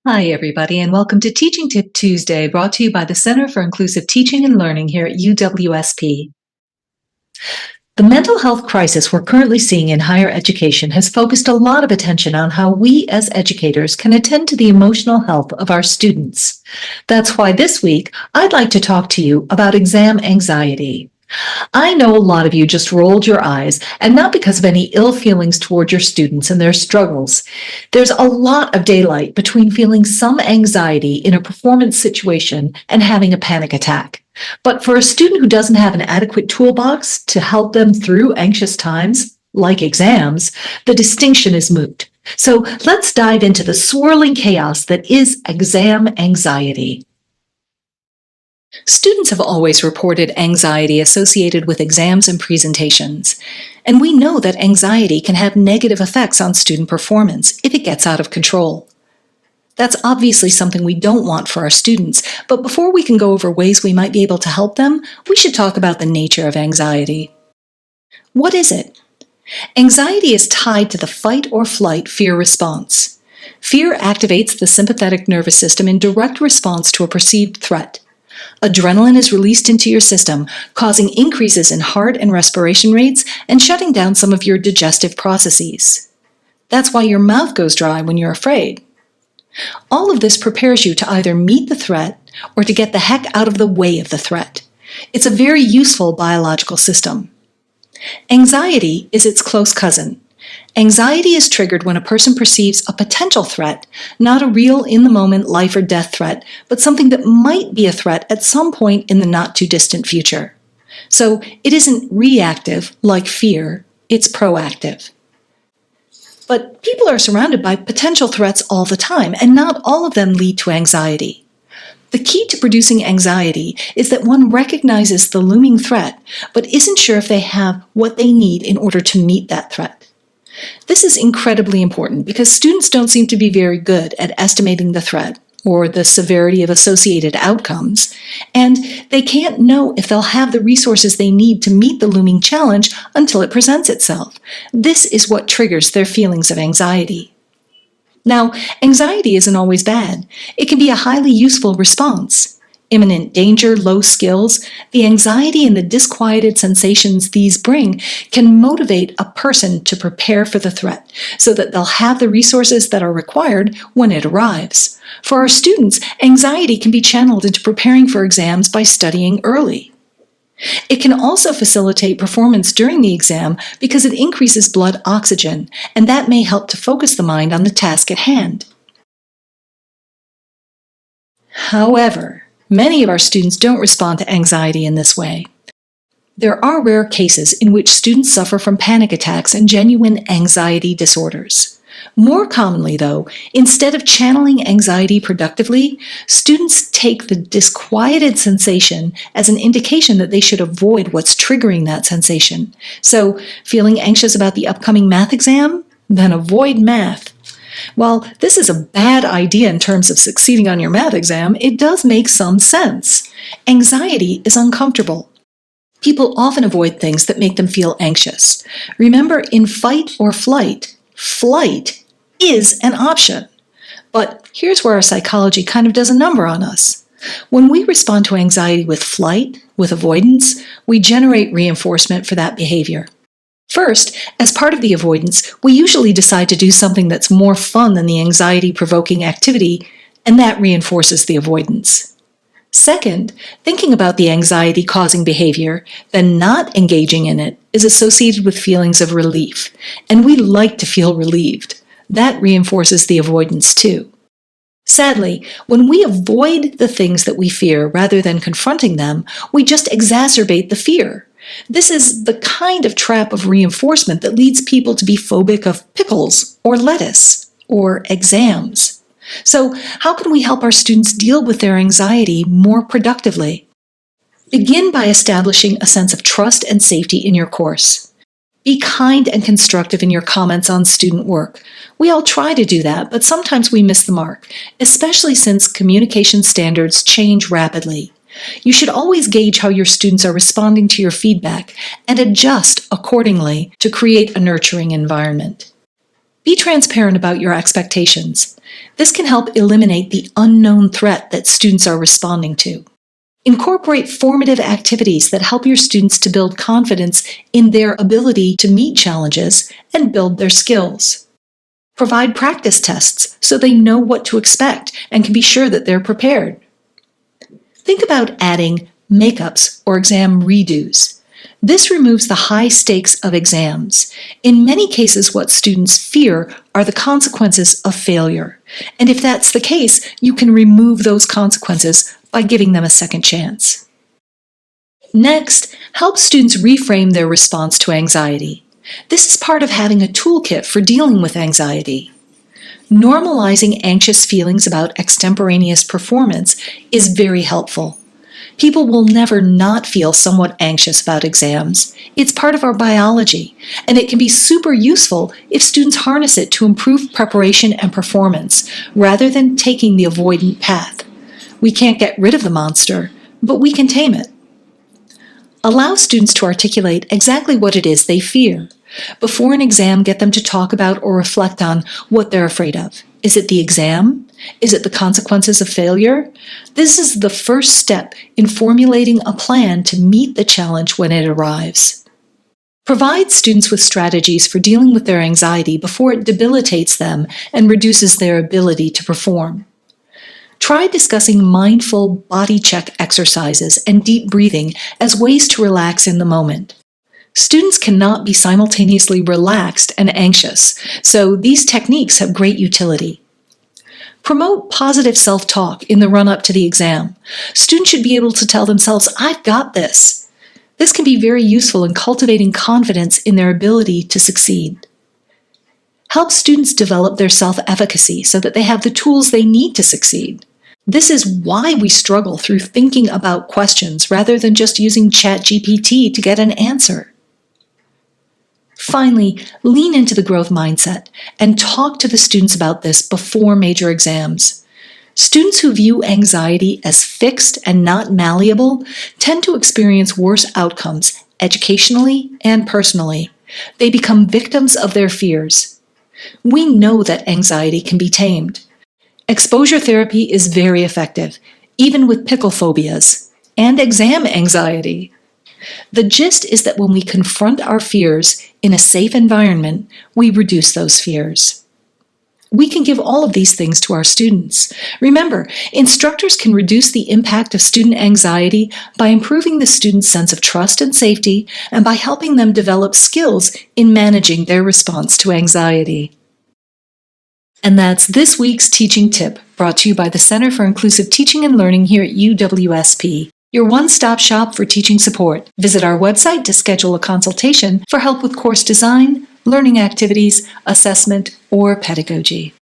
Hi, everybody, and welcome to Teaching Tip Tuesday, brought to you by the Center for Inclusive Teaching and Learning here at UWSP. The mental health crisis we're currently seeing in higher education has focused a lot of attention on how we as educators can attend to the emotional health of our students. That's why this week I'd like to talk to you about exam anxiety. I know a lot of you just rolled your eyes, and not because of any ill feelings toward your students and their struggles. There's a lot of daylight between feeling some anxiety in a performance situation and having a panic attack. But for a student who doesn't have an adequate toolbox to help them through anxious times, like exams, the distinction is moot. So let's dive into the swirling chaos that is exam anxiety. Students have always reported anxiety associated with exams and presentations, and we know that anxiety can have negative effects on student performance if it gets out of control. That's obviously something we don't want for our students, but before we can go over ways we might be able to help them, we should talk about the nature of anxiety. What is it? Anxiety is tied to the fight or flight fear response. Fear activates the sympathetic nervous system in direct response to a perceived threat. Adrenaline is released into your system, causing increases in heart and respiration rates and shutting down some of your digestive processes. That's why your mouth goes dry when you're afraid. All of this prepares you to either meet the threat or to get the heck out of the way of the threat. It's a very useful biological system. Anxiety is its close cousin. Anxiety is triggered when a person perceives a potential threat, not a real in-the-moment life or death threat, but something that might be a threat at some point in the not-too-distant future. So it isn't reactive like fear, it's proactive. But people are surrounded by potential threats all the time, and not all of them lead to anxiety. The key to producing anxiety is that one recognizes the looming threat, but isn't sure if they have what they need in order to meet that threat. This is incredibly important because students don't seem to be very good at estimating the threat or the severity of associated outcomes, and they can't know if they'll have the resources they need to meet the looming challenge until it presents itself. This is what triggers their feelings of anxiety. Now, anxiety isn't always bad. It can be a highly useful response. Imminent danger, low skills, the anxiety and the disquieted sensations these bring can motivate a person to prepare for the threat so that they'll have the resources that are required when it arrives. For our students, anxiety can be channeled into preparing for exams by studying early. It can also facilitate performance during the exam because it increases blood oxygen, and that may help to focus the mind on the task at hand. However, many of our students don't respond to anxiety in this way. There are rare cases in which students suffer from panic attacks and genuine anxiety disorders. More commonly, though, instead of channeling anxiety productively, students take the disquieted sensation as an indication that they should avoid what's triggering that sensation. So, feeling anxious about the upcoming math exam? Then avoid math. While this is a bad idea in terms of succeeding on your math exam, it does make some sense. Anxiety is uncomfortable. People often avoid things that make them feel anxious. Remember, in fight or flight, flight is an option. But here's where our psychology kind of does a number on us. When we respond to anxiety with flight, with avoidance, we generate reinforcement for that behavior. First, as part of the avoidance, we usually decide to do something that's more fun than the anxiety-provoking activity, and that reinforces the avoidance. Second, thinking about the anxiety-causing behavior, then not engaging in it, is associated with feelings of relief, and we like to feel relieved. That reinforces the avoidance too. Sadly, when we avoid the things that we fear rather than confronting them, we just exacerbate the fear. This is the kind of trap of reinforcement that leads people to be phobic of pickles or lettuce or exams. So, how can we help our students deal with their anxiety more productively? Begin by establishing a sense of trust and safety in your course. Be kind and constructive in your comments on student work. We all try to do that, but sometimes we miss the mark, especially since communication standards change rapidly. You should always gauge how your students are responding to your feedback and adjust accordingly to create a nurturing environment. Be transparent about your expectations. This can help eliminate the unknown threat that students are responding to. Incorporate formative activities that help your students to build confidence in their ability to meet challenges and build their skills. Provide practice tests so they know what to expect and can be sure that they're prepared. Think about adding makeups or exam redos. This removes the high stakes of exams. In many cases, what students fear are the consequences of failure. And if that's the case, you can remove those consequences by giving them a second chance. Next, help students reframe their response to anxiety. This is part of having a toolkit for dealing with anxiety. Normalizing anxious feelings about extemporaneous performance is very helpful. People will never not feel somewhat anxious about exams. It's part of our biology, and it can be super useful if students harness it to improve preparation and performance, rather than taking the avoidant path. We can't get rid of the monster, but we can tame it. Allow students to articulate exactly what it is they fear. Before an exam, get them to talk about or reflect on what they're afraid of. Is it the exam? Is it the consequences of failure? This is the first step in formulating a plan to meet the challenge when it arrives. Provide students with strategies for dealing with their anxiety before it debilitates them and reduces their ability to perform. Try discussing mindful body check exercises and deep breathing as ways to relax in the moment. Students cannot be simultaneously relaxed and anxious, so these techniques have great utility. Promote positive self-talk in the run-up to the exam. Students should be able to tell themselves, "I've got this." This can be very useful in cultivating confidence in their ability to succeed. Help students develop their self-efficacy so that they have the tools they need to succeed. This is why we struggle through thinking about questions rather than just using ChatGPT to get an answer. Finally, lean into the growth mindset and talk to the students about this before major exams. Students who view anxiety as fixed and not malleable tend to experience worse outcomes educationally and personally. They become victims of their fears. We know that anxiety can be tamed. Exposure therapy is very effective, even with pickle phobias and exam anxiety. The gist is that when we confront our fears in a safe environment, we reduce those fears. We can give all of these things to our students. Remember, instructors can reduce the impact of student anxiety by improving the student's sense of trust and safety and by helping them develop skills in managing their response to anxiety. And that's this week's teaching tip, brought to you by the Center for Inclusive Teaching and Learning here at UWSP, your one-stop shop for teaching support. Visit our website to schedule a consultation for help with course design, learning activities, assessment, or pedagogy.